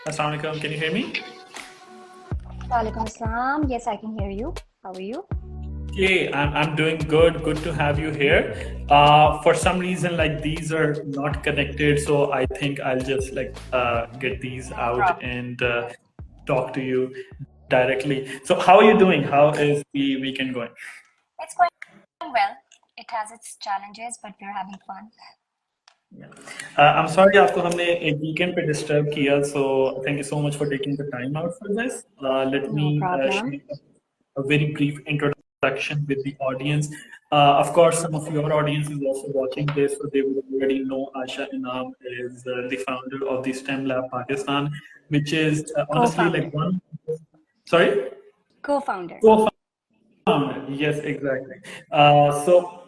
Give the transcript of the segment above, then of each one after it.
Assalamu alaikum. Can you hear me? Walaikum Assalam. Yes, I can hear you. How are you? Okay, I'm doing good. Good to have you here. For some reason, like these are not connected, so I think I'll just like get these No out problem. and talk to you directly. So, how are you doing? How is the weekend going? It's going well. It has its challenges, but we're having fun. I'm sorry आपको हमने एक weekend पे disturb किया, so thank you so much for taking the time out for this. Let me No problem. share a very brief introduction with the audience. Of course, some of your audience is also watching this, so they would already know Ayesha Inam is the founder of the STEM Lab Pakistan, which is honestly Co-founder. like one. Sorry? Co-founder. Co-founder. Yes, exactly. So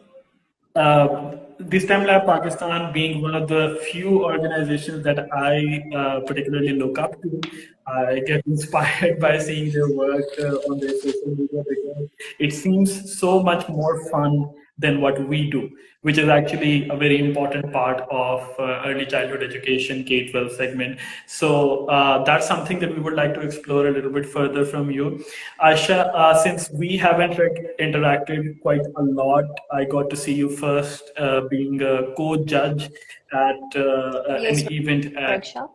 the STEM Lab Pakistan being one of the few organizations that I particularly look up to. I get inspired by seeing their work on their social media because it seems so much more fun than what we do, which is actually a very important part of early childhood education, K-12 segment. So that's something that we would like to explore a little bit further from you. Asha, since we haven't interacted quite a lot, I got to see you first being a co-judge at an Leo's event at workshop.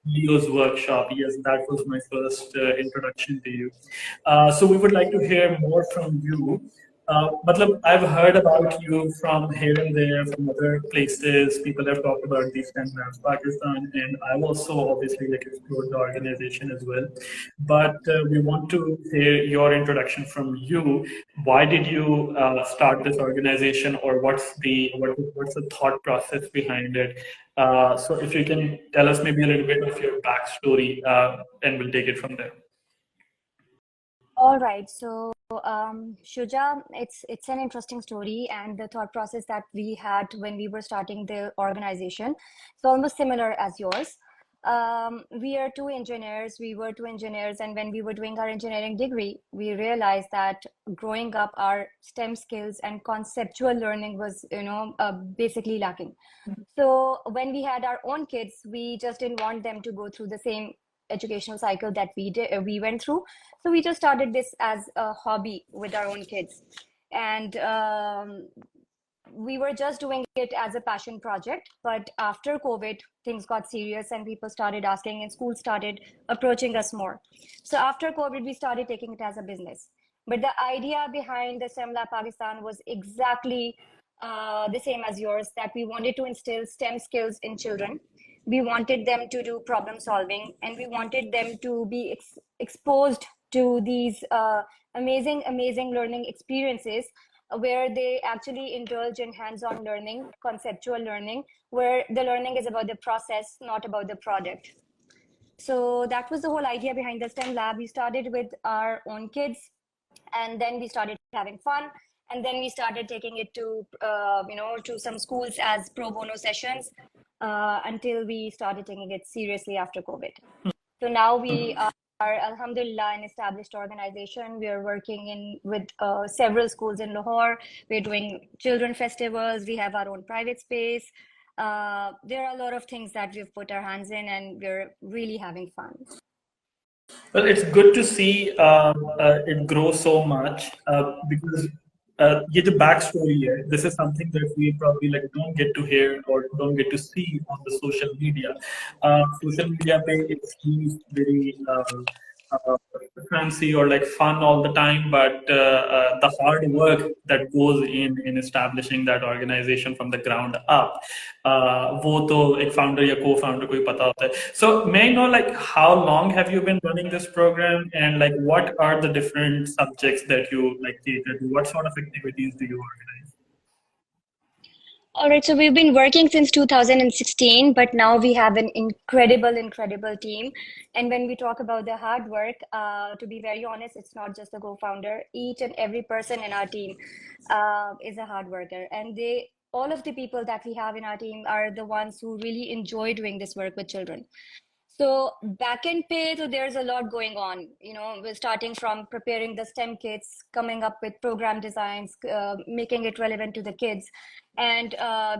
Leo's workshop. Yes, that was my first introduction to you. So we would like to hear more from you. Matlab, I've heard about you from here and there, from other places. People have talked about these 10 labs, Pakistan, and I've also obviously like explored the organization as well. But we want to hear your introduction from you. Why did you start this organization, or what's the thought process behind it? So if you can tell us maybe a little bit of your backstory, and we'll take it from there. All right. So, Shuja, it's an interesting story, and the thought process that we had when we were starting the organization, it's almost similar as yours. We are two engineers. We were two engineers, and when we were doing our engineering degree, we realized that growing up, our STEM skills and conceptual learning was, basically lacking. So when we had our own kids, we just didn't want them to go through the same educational cycle that we went through. So we just started this as a hobby with our own kids. And we were just doing it as a passion project. But after COVID, things got serious and people started asking, and schools started approaching us more. So after COVID, we started taking it as a business. But the idea behind the STEM Lab Pakistan was exactly the same as yours, that we wanted to instill STEM skills in children. We wanted them to do problem solving, and we wanted them to be exposed to these amazing learning experiences where they actually indulge in hands-on learning, conceptual learning, where the learning is about the process, not about the product. So that was the whole idea behind the STEM lab. We started with our own kids, and then we started having fun, and then we started taking it to to some schools as pro bono sessions, until we started taking it seriously after COVID. So now we are, alhamdulillah, an established organization. We are working in with several schools in Lahore. We're doing children festivals. We have our own private space. There are a lot of things that we've put our hands in, and we're really having fun. Well, it's good to see it grow so much because ये जो backstory है, this is something that we probably like don't get to hear or don't get to see on the social media. Social media पे it seems very uh, fancy or like fun all the time, but the hard work that goes in establishing that organization from the ground up, वो तो एक founder या co-founder को ही पता होता है. So may I know like how long have you been running this program, and like what are the different subjects that you like cater to? What sort of activities do you organize? All right, so we've been working since 2016, but now we have an incredible team. And when we talk about the hard work, to be very honest, it's not just the co-founder. Each and every person in our team is a hard worker, and all of the people that we have in our team are the ones who really enjoy doing this work with children. So back end pay, so there's a lot going on. We're starting from preparing the STEM kits, coming up with program designs, making it relevant to the kids, and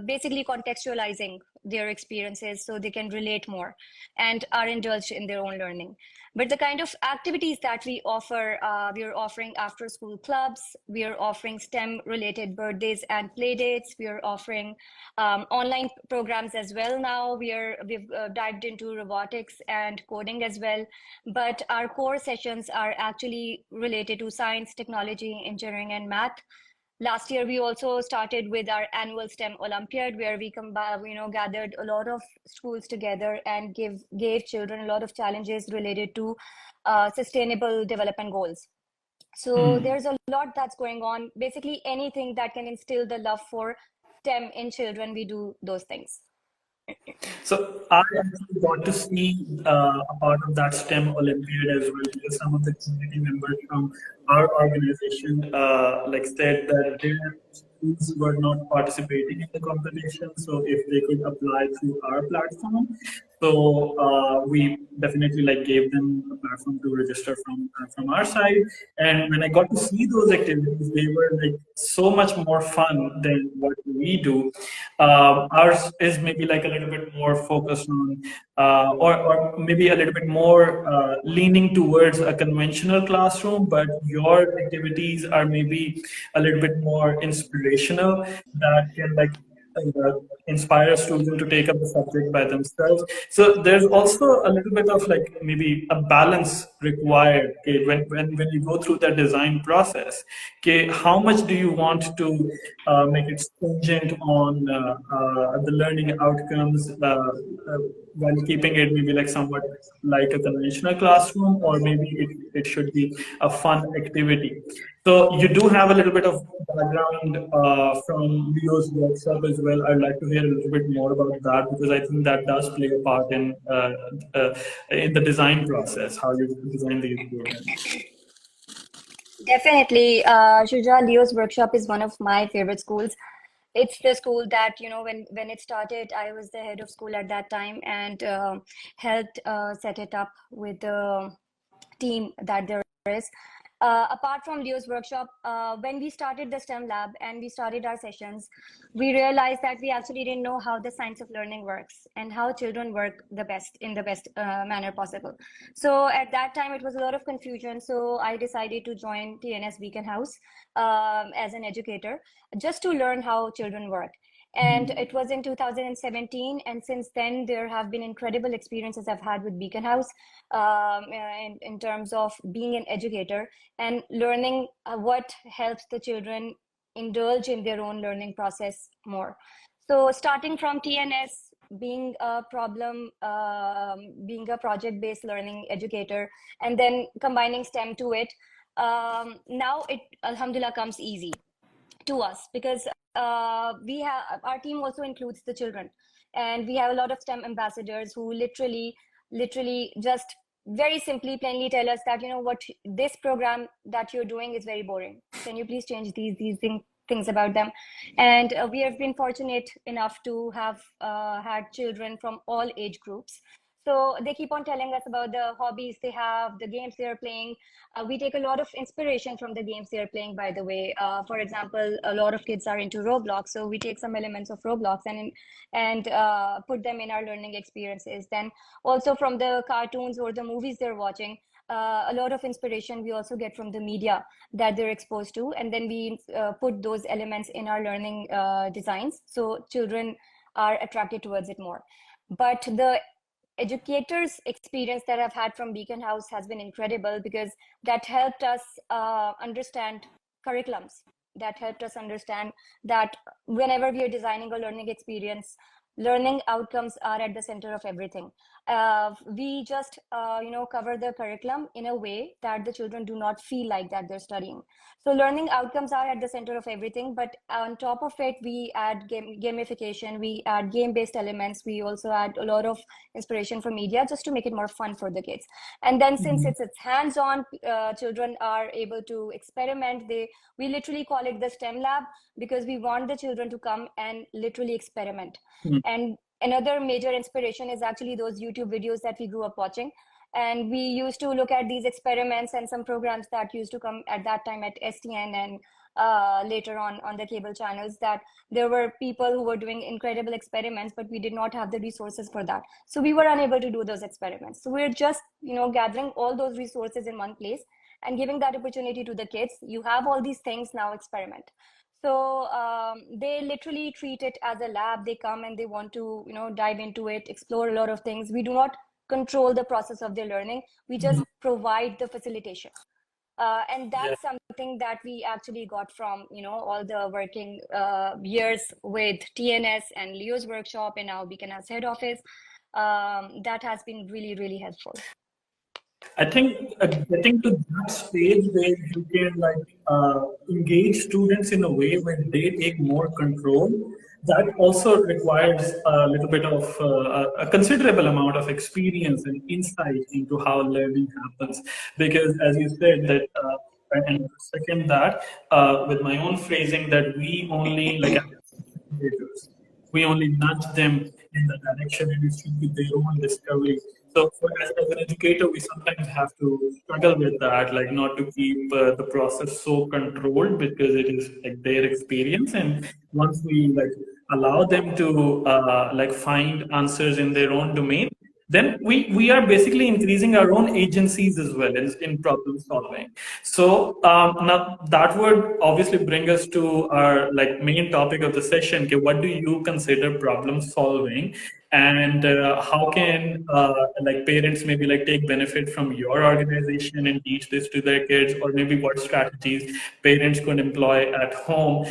basically contextualizing their experiences so they can relate more and are indulged in their own learning. But the kind of activities that we are offering after school clubs, we are offering STEM related birthdays and play dates, we are offering online programs as well. Now we've dived into robotics and coding as well, but our core sessions are actually related to science, technology, engineering, and math. Last year, we also started with our annual STEM Olympiad, where we gathered a lot of schools together and gave children a lot of challenges related to sustainable development goals. So there's a lot that's going on. Basically, anything that can instill the love for STEM in children, we do those things. So I actually got to see a part of that STEM Olympiad as well, because some of the community members from our organization like said that their schools were not participating in the competition, so if they could apply through our platform. So we definitely like gave them a platform to register from our side. And when I got to see those activities, they were like so much more fun than what we do. Ours is maybe like a little bit more focused on, or maybe a little bit more leaning towards a conventional classroom, but your activities are maybe a little bit more inspirational that can like uh, inspire a student to take up the subject by themselves. So there's also a little bit of like maybe a balance required, okay, when you go through that design process. Okay, how much do you want to make it stringent on the learning outcomes while keeping it maybe like somewhat like a conventional classroom, or maybe it should be a fun activity. So you do have a little bit of background from Leo's workshop as well. I'd like to hear a little bit more about that, because I think that does play a part in the design process, how you design these programs. Definitely, Shuja, Leo's workshop is one of my favorite schools. It's the school that, when it started, I was the head of school at that time and helped set it up with the team that there is. Apart from Leo's workshop, when we started the STEM lab and we started our sessions, we realized that we actually didn't know how the science of learning works and how children work the best in the best manner possible. So at that time, it was a lot of confusion. So I decided to join TNS Beacon House as an educator, just to learn how children work. And it was in 2017, and since then there have been incredible experiences I've had with Beacon House in terms of being an educator and learning what helps the children indulge in their own learning process more. So starting from TNS, being a being a project-based learning educator, and then combining STEM to it, now it, alhamdulillah, comes easy to us because we have, our team also includes the children, and we have a lot of STEM ambassadors who literally just very simply plainly tell us that, what, this program that you're doing is very boring, can you please change things about them. And we have been fortunate enough to have had children from all age groups. So they keep on telling us about the hobbies they have, the games they are playing. We take a lot of inspiration from the games they are playing, by the way. For example, a lot of kids are into Roblox, so we take some elements of Roblox and put them in our learning experiences. Then also from the cartoons or the movies they're watching, a lot of inspiration we also get from the media that they're exposed to, and then we put those elements in our learning designs, so children are attracted towards it more. But the educators' experience that I've had from Beacon House has been incredible, because that helped us understand curriculums. That helped us understand that whenever we are designing a learning experience, learning outcomes are at the center of everything. We just, cover the curriculum in a way that the children do not feel like that they're studying. So learning outcomes are at the center of everything, but on top of it, we add gamification, we add game-based elements, we also add a lot of inspiration from media just to make it more fun for the kids. And then since it's hands-on, children are able to experiment. We literally call it the STEM lab, because we want the children to come and literally experiment. And another major inspiration is actually those YouTube videos that we grew up watching. And we used to look at these experiments and some programs that used to come at that time at STN and later on the cable channels, that there were people who were doing incredible experiments, but we did not have the resources for that. So we were unable to do those experiments. So we're just, gathering all those resources in one place and giving that opportunity to the kids. You have all these things, now experiment. So they literally treat it as a lab. They come and they want to, dive into it, explore a lot of things. We do not control the process of their learning. We just Mhm. provide the facilitation. And Yeah. that's something that we actually got from, all the working years with TNS and Leo's workshop, and now Beacon as head office. That has been really, really helpful. I think getting to that stage where you can engage students in a way where they take more control, that also requires a little bit of a considerable amount of experience and insight into how learning happens. Because as you said that, and second that, with my own phrasing, that we only facilitators. We only nudge them in the direction and it should be their own discovery. So, as an educator, we sometimes have to struggle with that, like not to keep the process so controlled because it is like their experience. And once we allow them to find answers in their own domain, then we are basically increasing our own agencies as well in problem solving. So now that would obviously bring us to our main topic of the session. Okay, what do you consider problem solving, and how can parents maybe take benefit from your organization and teach this to their kids, or maybe what strategies parents could employ at home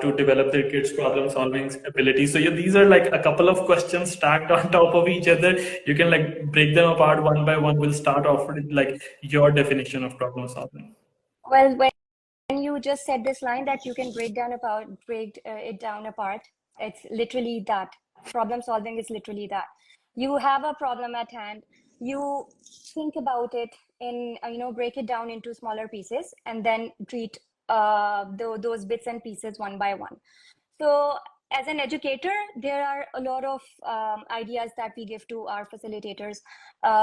to develop their kids problem solving ability. So yeah, these are like a couple of questions stacked on top of each other. You can break them apart one by one. We'll start off with your definition of problem solving. Well, when you just said this line that you can break it down apart, it's literally that. Problem solving is literally that. You have a problem at hand, you think about it in, break it down into smaller pieces, and then treat those bits and pieces one by one. So as an educator, there are a lot of ideas that we give to our facilitators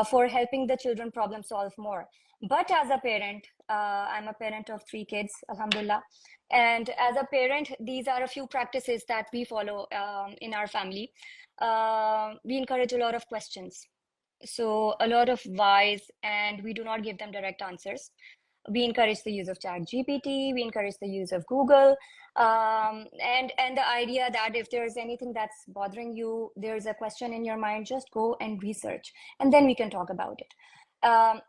for helping the children problem solve more. But as a parent, I'm a parent of 3 kids, alhamdulillah. And as a parent, these are a few practices that we follow in our family. We encourage a lot of questions. So a lot of whys, and we do not give them direct answers. We encourage the use of chat gpt, we encourage the use of google, and the idea that if there's anything that's bothering you, there's a question in your mind, just go and research, and then we can talk about it.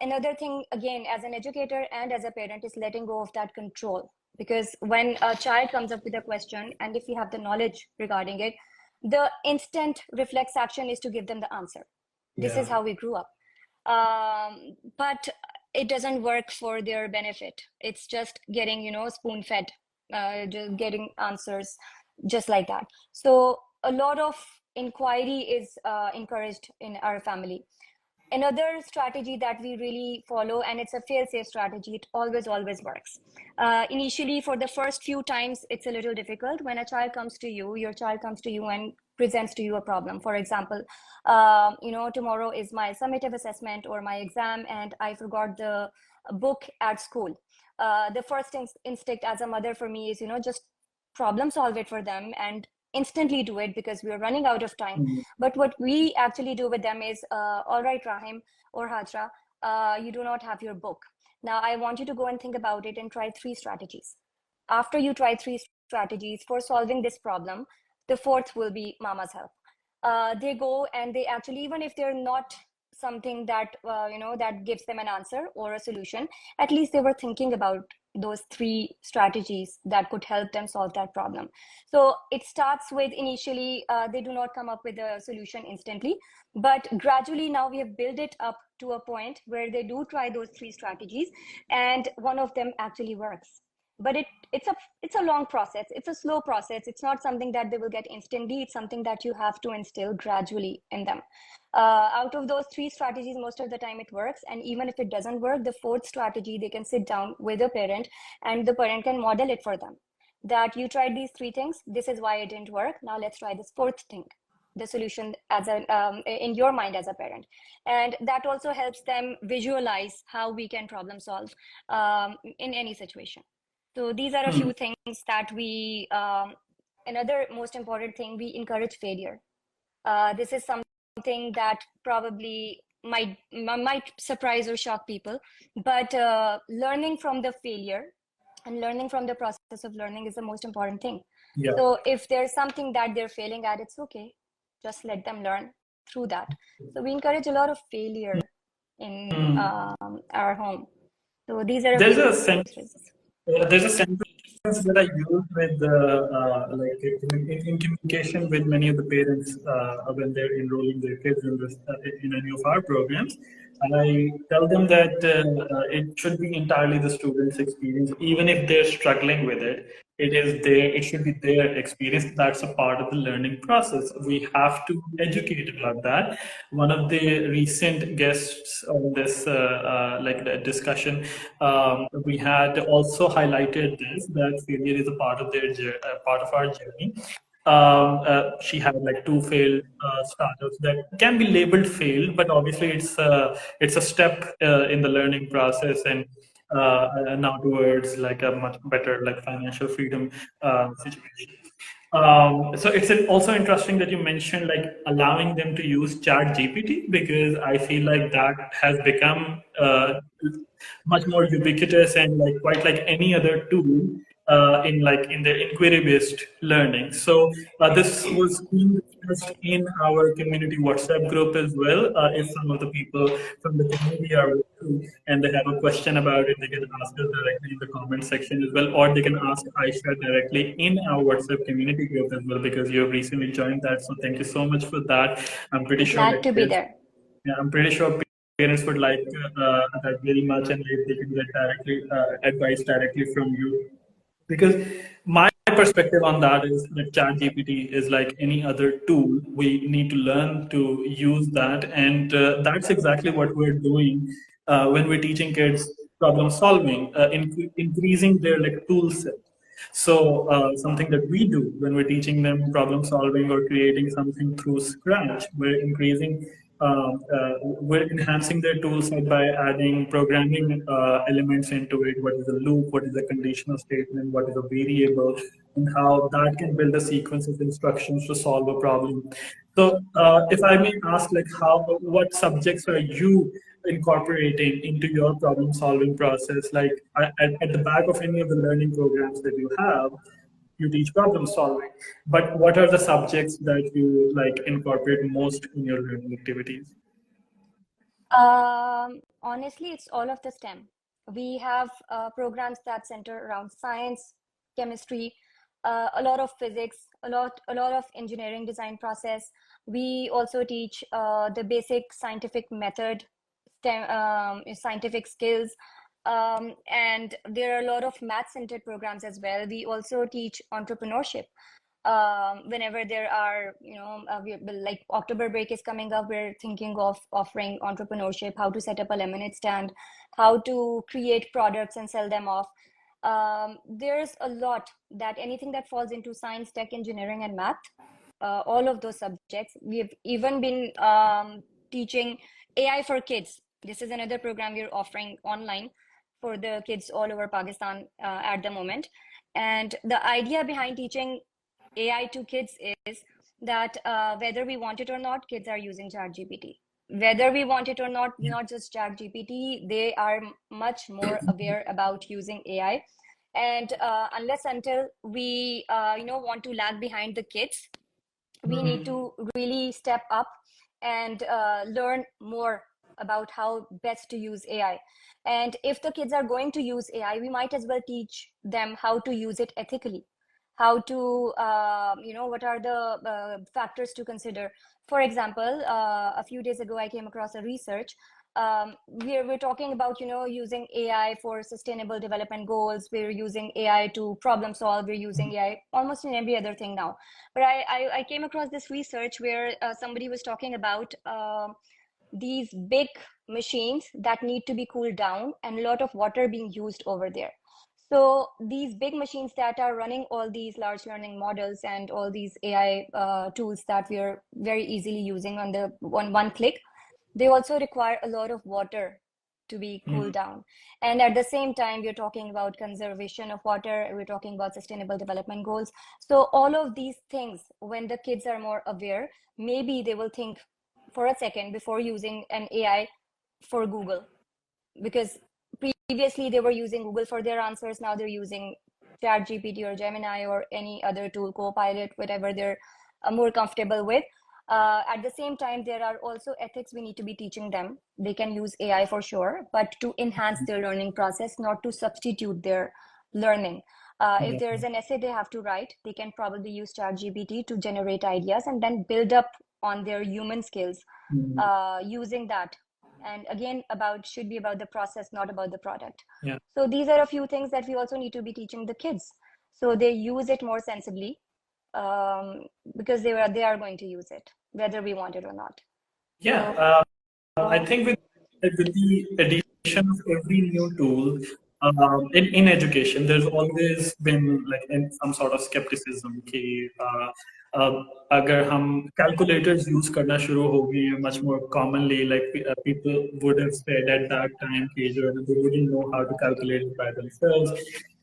Another thing, again, as an educator and as a parent, is letting go of that control. Because when a child comes up with a question, and if we have the knowledge regarding it, the instant reflex action is to give them the answer. This is Yeah. how we grew up. But it doesn't work for their benefit. It's just getting, spoon fed, just getting answers just like that. So a lot of inquiry is encouraged in our family. Another strategy that we really follow, and it's a fail-safe strategy, it always works. Initially, for the first few times, it's a little difficult. When a child comes to you, your child comes to you and presents to you a problem. For example, tomorrow is my summative assessment or my exam, and I forgot the book at school. The first instinct as a mother for me is, just problem solve it for them and instantly do it, because we're running out of time. Mhm. But what we actually do with them is, all right, Rahim or Hajra, you do not have your book. Now, I want you to go and think about it and try 3 strategies. After you try 3 strategies for solving this problem, the fourth will be Mama's help. They go and they actually, even if they're not something that, that gives them an answer or a solution, at least they were thinking about those 3 strategies that could help them solve that problem. So it starts with, initially, they do not come up with a solution instantly, but gradually now we have built it up to a point where they do try those 3 strategies, and one of them actually works. But it's a long process, it's a slow process, it's not something that they will get instantly, it's something that you have to instill gradually in them. Out of those 3 strategies, most of the time it works, and even if it doesn't work, the fourth strategy, they can sit down with a parent and the parent can model it for them, that you tried these 3 things, this is why it didn't work, now let's try this fourth thing, the solution as a in your mind as a parent. And that also helps them visualize how we can problem solve in any situation. So these are a Hmm. few things that we, another most important thing, we encourage failure. This is something that probably might surprise or shock people, but learning from the failure and learning from the process of learning is the most important thing. Yeah. So if there's something that they're failing at, it's okay. Just let them learn through that. So we encourage a lot of failure in Hmm. our home. So these are a There's few a sen- phrases. there's a sentence that I use with like in communication with many of the parents when they're enrolling their kids in this in any of our programs. I tell them that it should be entirely the student's experience, even if they're struggling with it. It should be their experience. That's a part of the learning process. We have to educate about that. One of the recent guests on this like the discussion, we had also highlighted this, that failure is a part of part of our journey. She had like two failed startups that can be labeled failed, but obviously it's a step in the learning process, and now towards like a much better like financial freedom situation. So it's also interesting that you mentioned like allowing them to use Chat GPT, because I feel like that has become much more ubiquitous and like quite like any other tool in like in the inquiry based learning. So this was being discussed in our community WhatsApp group as well. If some of the people from the community are through and they have a question about it, they can ask us directly in the comment section as well, or they can ask Aisha directly in our WhatsApp community group as well, because you have recently joined that. So thank you so much for that. I'm pretty sure Glad like to be kids, there. yeah, I'm pretty sure parents would like that very much, and they can get directly advice directly from you, because my perspective on that is that chat gpt is like any other tool. We need to learn to use that, and that's exactly what we're doing when we're teaching kids problem solving, increasing their like tool set. So something that we do when we're teaching them problem solving or creating something through scratch, we're enhancing their tool set by adding programming elements into it. What is a loop? What is a conditional statement? What is a variable? And how that can build a sequence of instructions to solve a problem. So, if I may ask, like, what subjects are you incorporating into your problem solving process? Like, at the back of any of the learning programs that you have, you teach problem solving. But what are the subjects that you like incorporate most in your learning activities? Honestly, it's all of the STEM. We have programs that center around science, chemistry, a lot of physics, a lot of engineering design process. We also teach the basic scientific method, STEM, scientific skills, and there are a lot of math-centered programs as well. We also teach entrepreneurship. Whenever there are, like October break is coming up, we're thinking of offering entrepreneurship, how to set up a lemonade stand, how to create products and sell them off. There's a lot that anything that falls into science, tech, engineering, and math, all of those subjects. We've even been teaching AI for kids. This is another program we're offering online for the kids all over Pakistan at the moment. And the idea behind teaching AI to kids is that whether we want it or not, kids are using ChatGPT. Whether we want it or not, not just ChatGPT, they are much more aware about using AI. And unless until we, want to lag behind the kids, we need Hmm. to really step up and learn more about how best to use AI. And if the kids are going to use AI, we might as well teach them how to use it ethically, how to, what are the factors to consider. For example, a few days ago, I came across a research. We're talking about, using AI for sustainable development goals. We're using AI to problem solve. We're using AI almost in every other thing now. But I came across this research where somebody was talking about these big machines that need to be cooled down and a lot of water being used over there. So these big machines that are running all these large learning models and all these AI tools that we are very easily using on the one click, they also require a lot of water to be Mm. cooled down. And at the same time, we're talking about conservation of water, we're talking about sustainable development goals. So all of these things, when the kids are more aware, maybe they will think for a second before using an AI for Google, because previously they were using Google for their answers. Now they're using ChatGPT or Gemini or any other tool, Copilot, whatever they're more comfortable with. At the same time, there are also ethics we need to be teaching them. They can use AI for sure, but to enhance their learning process, not to substitute their learning. If Yeah. there's an essay they have to write, they can probably use ChatGPT to generate ideas and then build up on their human skills Mm. using that. And again, should be about the process, not about the product. Yeah. So these are a few things that we also need to be teaching the kids, so they use it more sensibly, because they are going to use it whether we want it or not. Yeah. So I think with the addition of every new tool in education, there's always been like in some sort of skepticism कि अगर हम calculators use करना शुरू हो गए हैं much more commonly, like people would have said at that time कि जो है ना, they wouldn't know how to calculate it by themselves,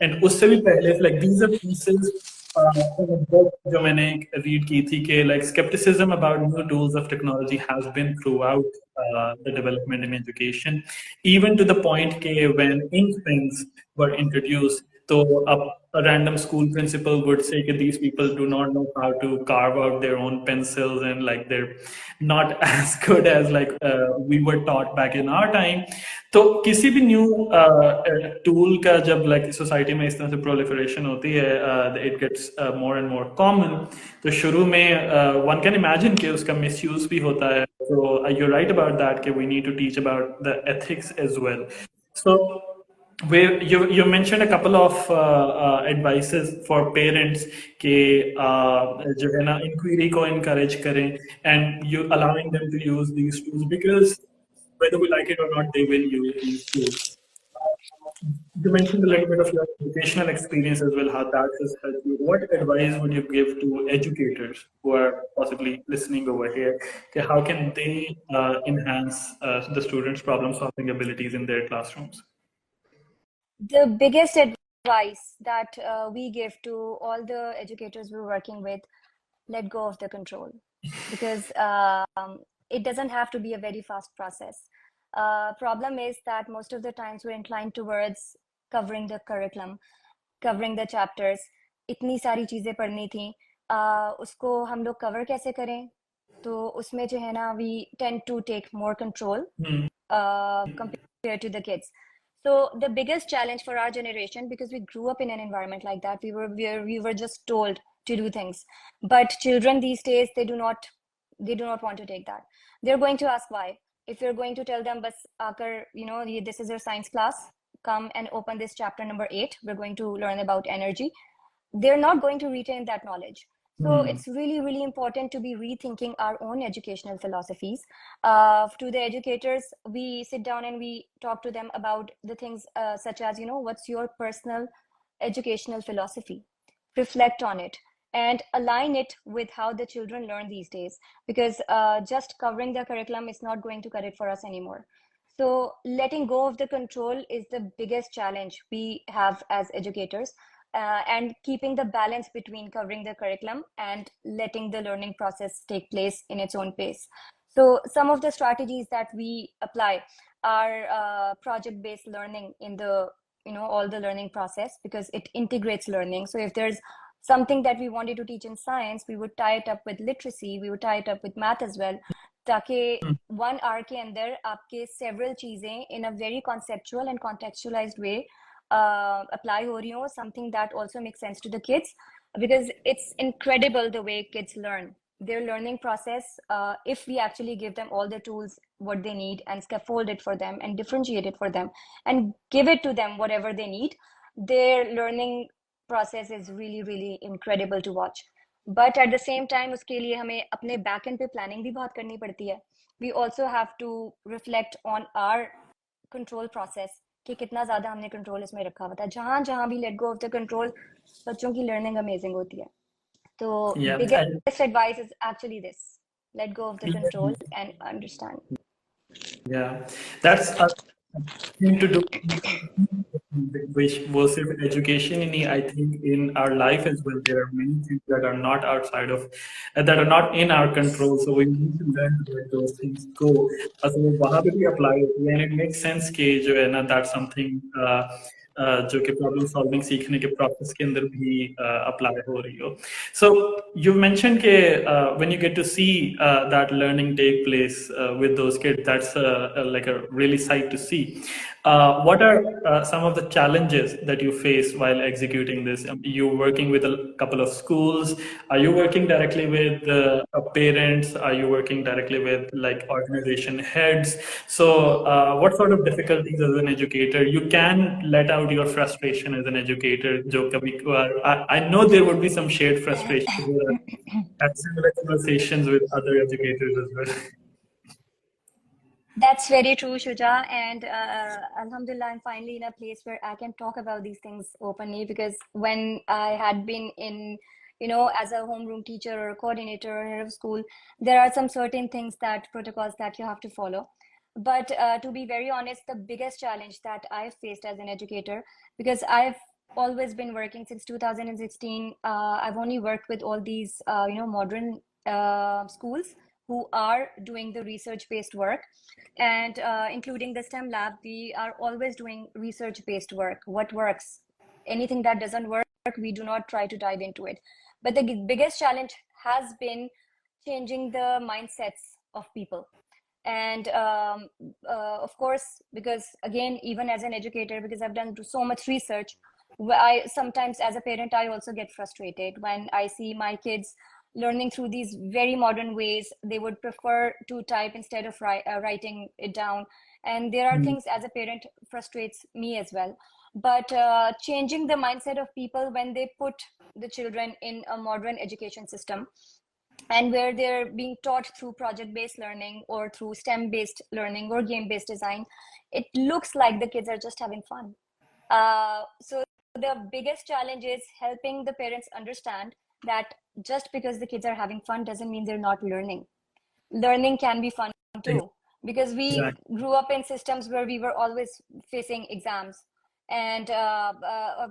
and उससे भी पहले like these are pieces in a book जो मैंने read की थी कि like skepticism about new tools of technology has been throughout the development in education, even to the point कि when ink pens were introduced, so a random school principal would say that these people do not know how to carve out their own pencils, and like they're not as good as like we were taught back in our time. तो किसी भी new tool का जब like society में इस तरह से proliferation होती है, it gets more and more common, तो शुरू में वन कैन इमेजिन कि उसका मिसयूज भी होता है. So you're right about that. कि we need to teach about the ethics as well. So you mentioned a couple of advices for parents कि जो है ना inquiry को encourage करें, and you allowing them to use these tools because whether we like it or not, they will use these tools. You mentioned a little bit of your educational experience as well, how that has helped you. What advice would you give to educators who are possibly listening over here? Okay, how can they enhance the students' problem solving abilities in their classrooms? the biggest advice that we give to all the educators we're working with: let go of the control, because it doesn't have to be a very fast process. Problem is that most of the times we're inclined towards covering the curriculum, covering the chapters. इतनी सारी चीज़ें पढ़नी थी, उसको हम लोग cover कैसे करें? तो उसमें जो है ना, we tend to take more control compared to the kids. So the biggest challenge for our generation, because we grew up in an environment like that, we were just told to do things. But children these days, they do not want to take that. They're going to ask why. If you're going to tell them, bas aakar, this is your science class, come and open this chapter number 8. We're going to learn about energy. They're not going to retain that knowledge. So Hmm. it's really, really important to be rethinking our own educational philosophies. To the educators, we sit down and we talk to them about the things such as, what's your personal educational philosophy? Reflect on it and align it with how the children learn these days, because just covering the curriculum is not going to cut it for us anymore. So letting go of the control is the biggest challenge we have as educators, and keeping the balance between covering the curriculum and letting the learning process take place in its own pace. So some of the strategies that we apply are project-based learning in the all the learning process, because it integrates learning. So if there's something that we wanted to teach in science, we would tie it up with literacy, we would tie it up with math as well, ताकि 1 hour के अंदर आपके several चीजें in a very conceptual and contextualized way apply हो रही हो, something that also makes sense to the kids, because it's incredible the way kids learn. Their learning process, if we actually give them all the tools what they need and scaffold it for them and differentiate it for them and give it to them whatever they need, their learning process is really, really incredible to watch. But at the same time, उसके लिए हमें अपने back end पे planning भी बहुत करनी पड़ती है. We also have to reflect on our control process, कि कितना ज़्यादा हमने control इसमें रखा हुआ था. जहाँ जहाँ भी let go of the control, बच्चों की learning amazing होती है. So Yeah, biggest advice is actually this: let go of the control and understand. yeah, that's Thing to do, which was education in I think in our life as well. There are many things that are not outside of that are not in our control. So we need to learn to let those things go. So वहाँ पे भी apply होती है, and it makes sense कि जो है ना that's something जो कि प्रॉब्लम सॉल्विंग सीखने के प्रोसेस के अंदर भी अप्लाई हो रही हो. So you mentioned कि when you get to see that learning take place with those kids, that's like a really sight to see. What are some of the challenges that you face while executing this? You working with a couple of schools? Are you working directly with parents? Are you working directly with like organization heads? So, what sort of difficulties as an educator you can let out your frustration as an educator? जो कभी I know there would be some shared frustration. Had similar conversations with other educators as well. That's very true, Shuja. And Alhamdulillah, I'm finally in a place where I can talk about these things openly, because when I had been in, as a homeroom teacher or a coordinator or head of school, there are some certain things that protocols that you have to follow. But to be very honest, the biggest challenge that I've faced as an educator, because I've always been working since 2016, I've only worked with all these, modern schools who are doing the research-based work, and including the STEM lab, we are always doing research-based work. What works? Anything that doesn't work, we do not try to dive into it. But the biggest challenge has been changing the mindsets of people. And of course, because again, even as an educator, because I've done so much research, I sometimes as a parent, I also get frustrated when I see my kids learning through these very modern ways. They would prefer to type instead of writing it down. And there are things as a parent frustrates me as well. But changing the mindset of people when they put the children in a modern education system, and where they're being taught through project-based learning or through STEM-based learning or game-based design, it looks like the kids are just having fun. So the biggest challenge is helping the parents understand that just because the kids are having fun doesn't mean they're not learning. Learning can be fun too, because we Exactly. grew up in systems where we were always facing exams, and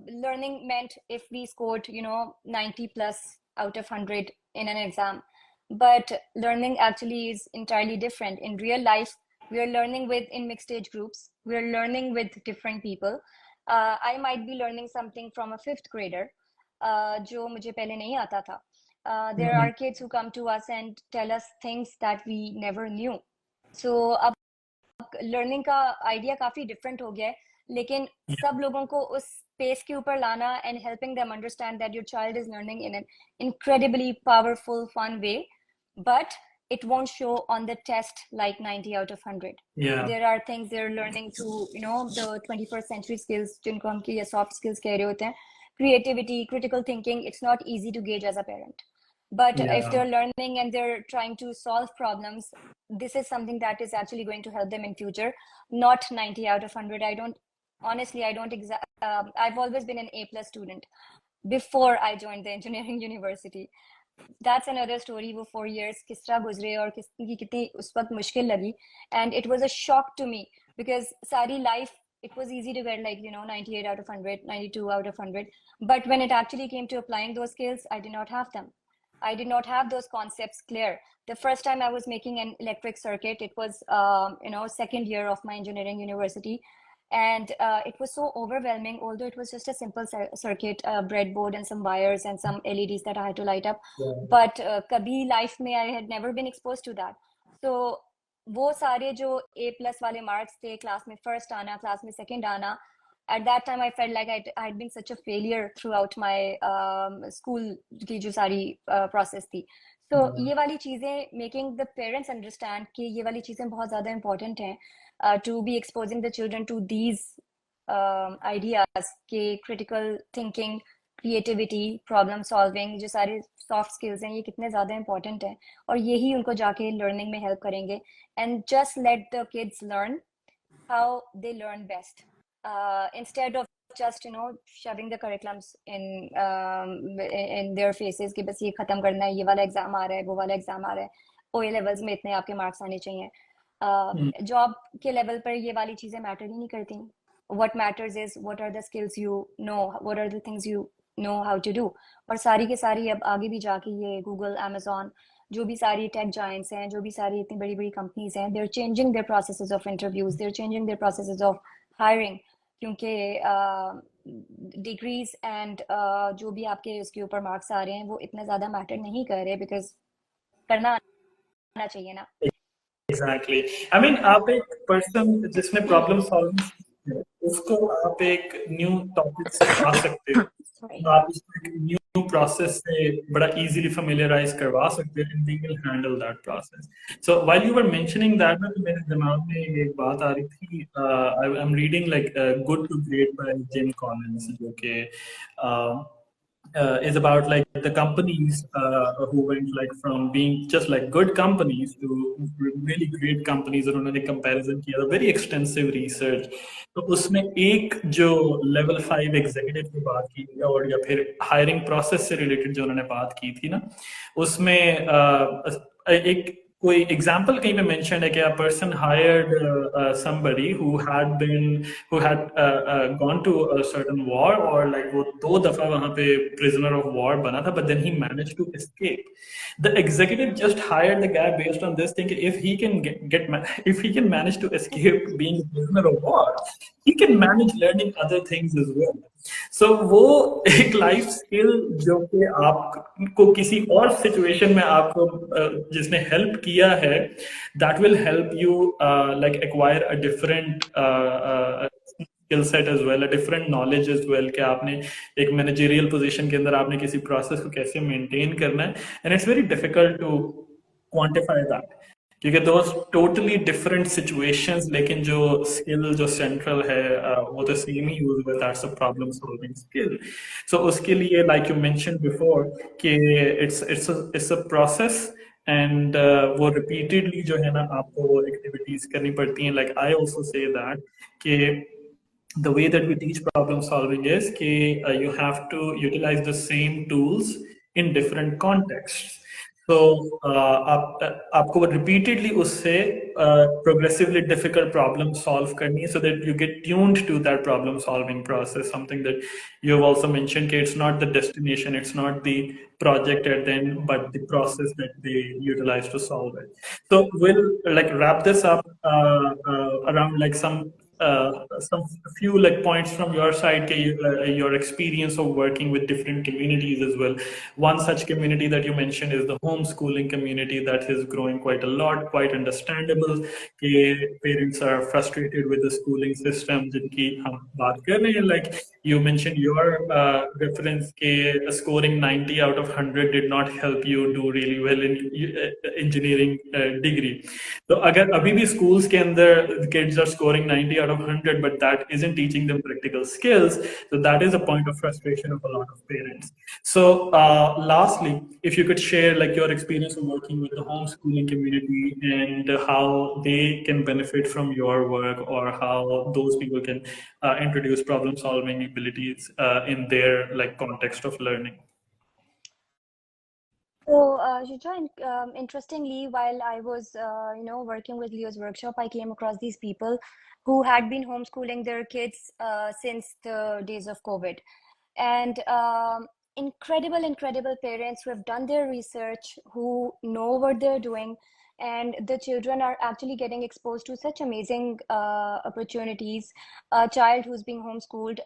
learning meant if we scored 90 plus out of 100 in an exam. But learning actually is entirely different. In real life, we are learning with in mixed age groups, we are learning with different people. I might be learning something from a fifth grader, जो मुझे पहले नहीं आता था. There are kids who come to us and tell us things that we never knew. So अब learning का idea काफी different हो गया है, लेकिन सब लोगों को उस स्पेस के ऊपर लाना and helping them understand that your child is learning in an incredibly powerful fun way, but it won't show on the test like 90 out of 100. Yeah. There are things they're learning through the 21st century skills, जिनको हम की soft skills कह रहे होते हैं, creativity, critical thinking. It's not easy to gauge as a parent, but if Yeah. they're learning and they're trying to solve problems, this is something that is actually going to help them in future, not 90 out of 100. I don't honestly, I don't I've always been an A plus student before I joined the engineering university. That's another story. वो 4 years किस तरह गुजरे और कितनी उस वक्त मुश्किल लगी, and it was a shock to me because सारी life it was easy to get like 98 out of 100, 92 out of 100, but when it actually came to applying those skills, I did not have them. I did not have those concepts clear. The first time I was making an electric circuit, it was second year of my engineering university, and it was so overwhelming. Although it was just a simple circuit, breadboard and some wires and some LEDs that I had to light up, Yeah. but kabhi life में I had never been exposed to that. So वो सारे जो A plus वाले marks थे, class में first आना, class में second आना, at that time I felt like I had been such a failure throughout my school की जो सारी process थी. So ये वाली चीजें making the parents understand कि ये वाली चीजें बहुत ज़्यादा important हैं, to be exposing the children to these ideas कि critical thinking, creativity, problem solving, जो सारे soft skills हैं, ये कितने ज़्यादा important हैं और यही उनको जाके learning में help करेंगे. And just let the kids learn how they learn best, instead of just shoving the curriculums in their faces कि बस ये खत्म करना है, ये वाला एग्जाम आ रहा है, वो वाला एग्जाम आ रहा है, ओ ए लेवल्स में इतने आपके मार्क्स आने चाहिए. Hmm. जॉब के लेवल पर ये वाली चीज़ें मैटर ही नहीं करती. What matters is what are the skills you know, what are the things you know how to do. और सारी के सारी अब आगे भी जाके ये गूगल, अमेजोन, जो भी सारी टेक जायंट्स हैं, जो भी सारी इतनी बड़ी बड़ी कंपनीज हैं, they're changing their processes of interviews, they're changing their processes of hiring, क्योंकि डिग्रीज एंड जो भी आपके उसके ऊपर मार्क्स आ रहे हैं वो इतना ज़्यादा मैटर नहीं कर रहे, बिकॉज करना आना चाहिए ना. एग्जैक्टली. आई मीन आप एक पर्सन जिसने प्रॉब्लम सॉल्विंग सीखी है, उसको आप एक न्यू टॉपिक सिखा सकते Sorry. हो, आप उसको एक न्यू प्रोसेस से बड़ा इजीली familiarize करवा सकते हैं, and they will handle that process. So while you were mentioning that ना, तो मेरे दिमाग में एक बात आ रही थी. I'm reading like Good to Great by Jim Collins, जो कि is about like the companies who went like from being just like good companies to really great companies, और उन्होंने comparison किया था, very extensive research. तो उसमें एक जो level 5 executive की बात की और या फिर hiring process से related जो उन्होंने बात की थी ना, उसमें एक कोई एग्जाम्पल कहीं पे मेंशन है कि a person hired somebody who had gone to a certain war, और like वो 2 दफा वहां पे prisoner of war बना था, but then he managed to escape. The executive just hired the guy based on this thing. If he can if he can manage to escape being a prisoner of war, he can manage learning other things as well. So वो एक life skill जो कि आपको किसी और situation में आपको जिसने हेल्प किया है, that will help you like acquire a different skill set as well, a different knowledge as well, कि आपने एक मैनेजरियल पोजीशन के अंदर आपने किसी प्रोसेस को कैसे मेंटेन करना है, and it's very difficult to quantify that, क्योंकि दो टोटली डिफरेंट सिचुएशंस, लेकिन जो स्किल जो सेंट्रल है वो तो सेम ही यूज हुआ, that's a problem solving skill. So उसके लिए लाइक यू मेंशन बिफोर कि इट्स अ प्रोसेस, एंड वो रिपीटेडली जो है ना आपको वो एक्टिविटीज करनी पड़ती हैं. Like I also say that कि the way that we teach problem solving is कि you have to utilize the same tools in different contexts. तो आपको repeatedly उससे progressively difficult problem solve करनी है, so that you get tuned to that problem solving process. Something that you have also mentioned कि it's not the destination, it's not the project at the end, but the process that they utilize to solve it. So we'll like wrap this up around like some few like points from your side, your experience of working with different communities as well. One such community that you mentioned is the homeschooling community that is growing quite a lot, quite understandable. कि parents are frustrated with the schooling system जिनकी हम बात कर रहे हैं. Like you mentioned your reference के scoring 90 out of 100 did not help you do really well in engineering degree. तो अगर अभी भी schools के अंदर kids are scoring 90 out of 100, but that isn't teaching them practical skills, so that is a point of frustration of a lot of parents. So lastly, if you could share like your experience of working with the homeschooling community and how they can benefit from your work, or how those people can introduce problem solving abilities in their like context of learning. So, Shija, interestingly, while I was, working with Leo's workshop, I came across these people who had been homeschooling their kids since the days of COVID. And incredible parents who have done their research, who know what they're doing, and the children are actually getting exposed to such amazing opportunities. A child who's being homeschooled,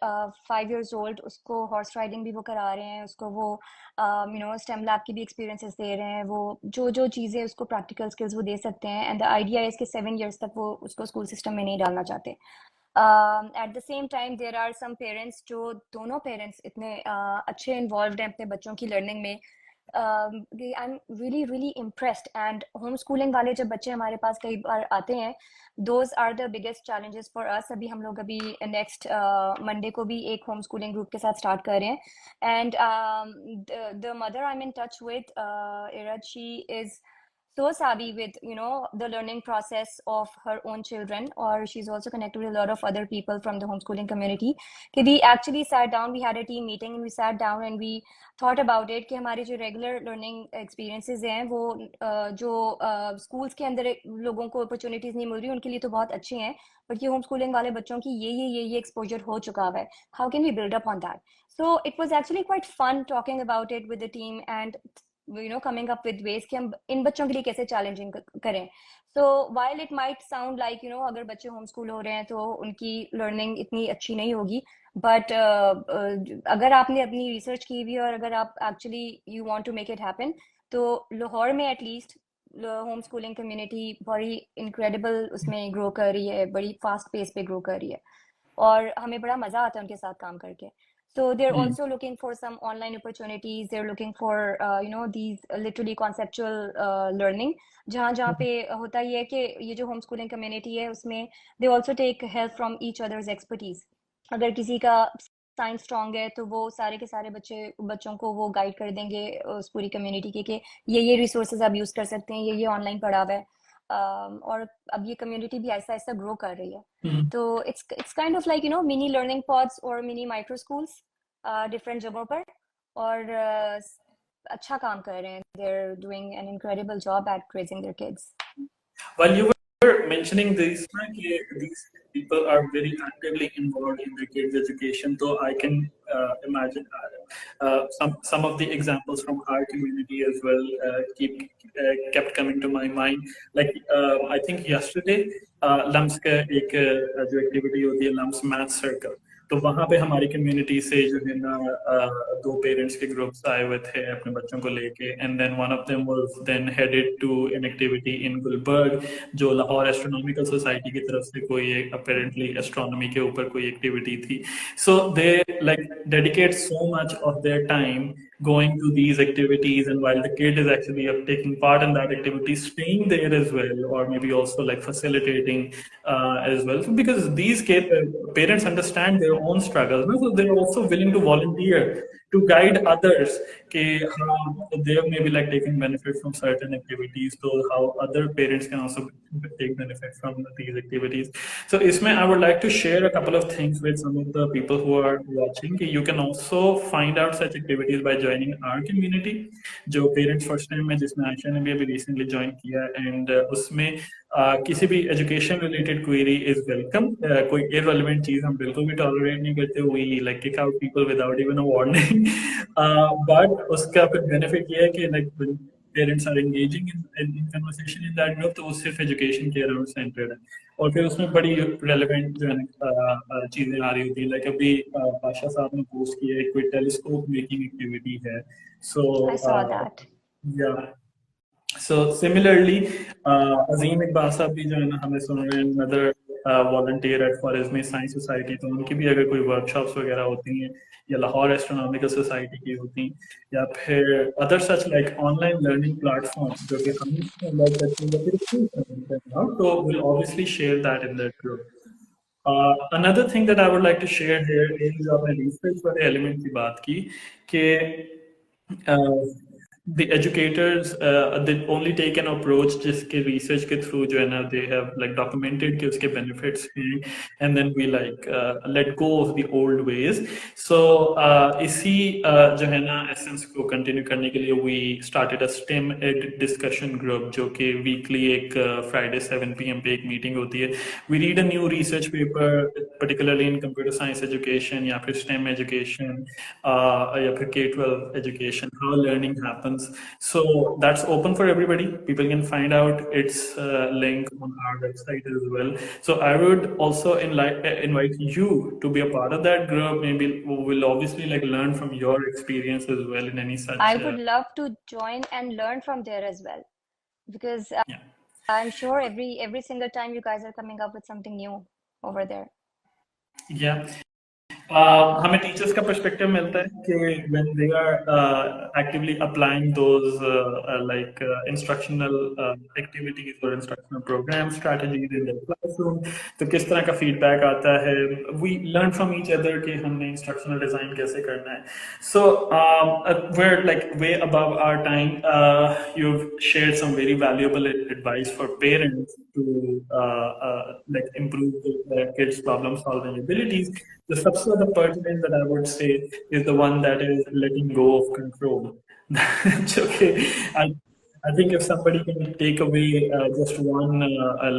5 years old, उसको horse riding भी वो करा रहे हैं, उसको वो STEM lab की भी experiences दे रहे हैं, वो जो चीज़ें उसको practical skills वो दे सकते हैं, and the idea is कि 7 years तक वो उसको school system में नहीं डालना चाहते. At the same time, there are some parents जो दोनों parents इतने अच्छे involved हैं अपने बच्चों की learning में. I'm really impressed. And homeschooling वाले जब बच्चे हमारे पास कई बार आते हैं, those are the biggest challenges for us. अभी हम लोग अभी next Monday को भी एक homeschooling group के साथ start कर रहे हैं. And the mother I'm in touch with, Irad, she is so savvy with the learning process of her own children, or she's also connected with a lot of other people from the homeschooling community. कि we actually sat down, we had a team meeting and we sat down and we thought about it कि हमारे जो regular learning experiences हैं वो जो schools के अंदर लोगों को अपॉर्चुनिटीज नहीं मिल रही उनके लिए तो बहुत अच्छी हैं, बट ये होम स्कूलिंग वाले बच्चों की ये एक्सपोजर हो चुका हुआ है. How can we build up on that? So it was actually quite fun talking about it with the team and coming up with ways कि हम इन बच्चों के लिए कैसे चैलेंजिंग करें. So while it might sound like अगर बच्चे होम स्कूल हो रहे हैं तो उनकी लर्निंग इतनी अच्छी नहीं होगी, बट अगर आपने अपनी रिसर्च की हुई और अगर आप actually you want to make it happen, तो लाहौर में एटलीस्ट होम स्कूलिंग कम्युनिटी बड़ी इनक्रेडिबल उसमें ग्रो कर रही है, बड़ी फास्ट पेस पे ग्रो कर रही है और हमें बड़ा मजा आता है उनके साथ काम करके. So they're Hmm. also looking for some online opportunities. They're looking for these literally conceptual learning. जहाँ जहाँ पे होता ही है कि ये जो homeschooling community है उसमें they also take help from each other's expertise. अगर किसी का साइंस स्ट्रांग है तो वो सारे के सारे बच्चों को वो गाइड कर देंगे उस पूरी कम्युनिटी के कि ये रिसोर्सेज आप यूज कर सकते हैं, ये ऑनलाइन पढ़ा हुआ है. और अब ये कम्युनिटी भी ऐसा ऐसा ग्रो कर रही है. Hmm. तो it's kind of like mini learning pods और मिनी माइक्रो स्कूल्स डिफरेंट जगहों पर, और अच्छा काम कर रहे हैं. They are doing an incredible job at raising their kids. While you were mentioning this, na, these people are very actively involved in their kids' education. So I can imagine some of the examples from our community as well kept coming to my mind. Like I think yesterday, LUMS का एक जो activity होती है lumps math circle, तो वहाँ पे हमारी community से जो है ना दो पेरेंट्स के ग्रुप्स आए हुए थे अपने बच्चों को लेके, and then one of them was then headed to an activity in Gulberg, जो लाहौर एस्ट्रोनॉमिकल सोसाइटी की तरफ से कोई एक अपेरेंटली एस्ट्रोनॉमी के ऊपर कोई एक्टिविटी थी. So they like dedicate so much of their time going to these activities, and while the kid is actually taking part in that activity, staying there as well, or maybe also like facilitating as well, so because these parents understand their own struggles, no? So they're also willing to volunteer to guide others how they may be like taking benefit from certain activities, so how other parents can also take benefit from these activities. So Ismay, I would like to share a couple of things with some of the people who are watching. You can also find out such activities by joining our community, जो parents first time में जिसमें आयशा ने भी अभी recently join किया, and उसमें किसी भी education related query is welcome. कोई इररिलेवेंट चीज हम बिल्कुल भी टॉलरेट नहीं करते. We like kick out people without even a warning, but उसका फिर बेनिफिट ये है कि like parents are engaging in conversation in that group, तो वो सिर्फ एजुकेशन के अराउंड सेंटर्ड है. और फिर उसमें बड़ी रेलेवेंट जो है चीजें आ रही होती है. लाइक अभी बादशाह साहब ने पोस्ट किया है, कोई टेलीस्कोप मेकिंग एक्टिविटी है. सो I saw that. या सो सिमिलरली अजीम इकबाल साहब भी जो है ना हमें सुन रहे हैं, अनदर वॉलंटियर एट फॉरेस्टमी साइंस सोसाइटी, तो उनकी भी अगर कोई वर्कशॉप्स वगैरह होती हैं या लाहौर एस्ट्रोनॉमिकल सोसाइटी की होती या फिर other such like online learning platform जो कि हम लाइक करते हैं या फिर free करते हैं, तो will obviously share that in that group. Another thing that I would like to share here is जो आपने research वाले element की बात की कि the educators they only take an approach जिसके research के through जो है ना they have like documented कि उसके benefits हैं, and then we like let go of the old ways. So इसी जो है ना essence को continue करने के लिए we started a STEM ed discussion group जो कि weekly एक Friday 7 p.m. पे एक meeting होती है. We read a new research paper particularly in computer science education या फिर STEM education या फिर K-12 education, how learning happens. So that's open for everybody. People can find out its link on our website as well. So I would also invite you to be a part of that group. Maybe we'll obviously like learn from your experience as well in any such. I would love to join and learn from there as well, because Yeah. I'm sure every single time you guys are coming up with something new over there. Yeah. हमें teachers का perspective मिलता है कि when they are actively applying those like instructional activities or instructional program strategies in their classroom, तो किस तरह का feedback आता है, we learn from each other कि हमने इंस्ट्रक्शनल डिजाइन कैसे करना है. So we're like way above our time. You've shared some very valuable advice for parents to like improve their kids' problem solving abilities. The सबसे ज़्यादा pertinent that I would say is the one that is letting go of control. Okay, I I think if somebody can take away just one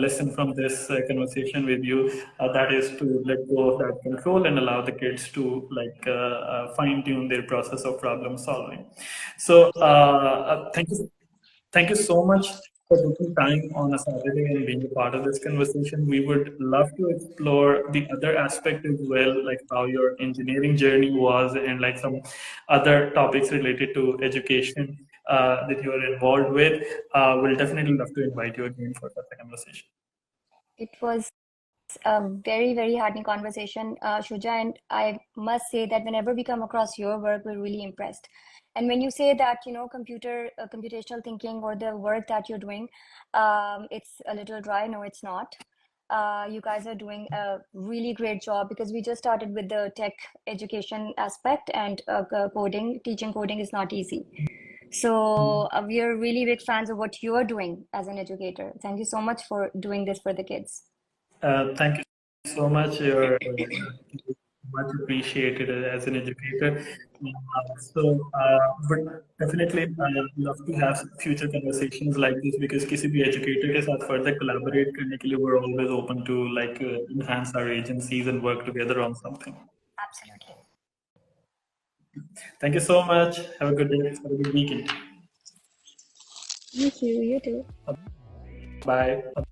lesson from this conversation with you, that is to let go of that control and allow the kids to like fine tune their process of problem solving. So thank you so much for taking time on a Saturday and being a part of this conversation. We would love to explore the other aspect as well, like how your engineering journey was and like some other topics related to education that you are involved with. We'll definitely love to invite you again for such a conversation. It was a very, very heartening conversation, Shuja, and I must say that whenever we come across your work, we're really impressed. And when you say that, computational thinking or the work that you're doing, it's a little dry. No, it's not. You guys are doing a really great job because we just started with the tech education aspect and coding. Teaching coding is not easy. So we are really big fans of what you're doing as an educator. Thank you so much for doing this for the kids. Thank you so much. You're much appreciated as an educator. But definitely, I'd love to have future conversations like this because किसी भी educator के साथ further collaborate करने के लिए we're always open to like enhance our agencies and work together on something. Absolutely. Thank you so much. Have a good day. Have a good weekend. Thank you. You too. Bye.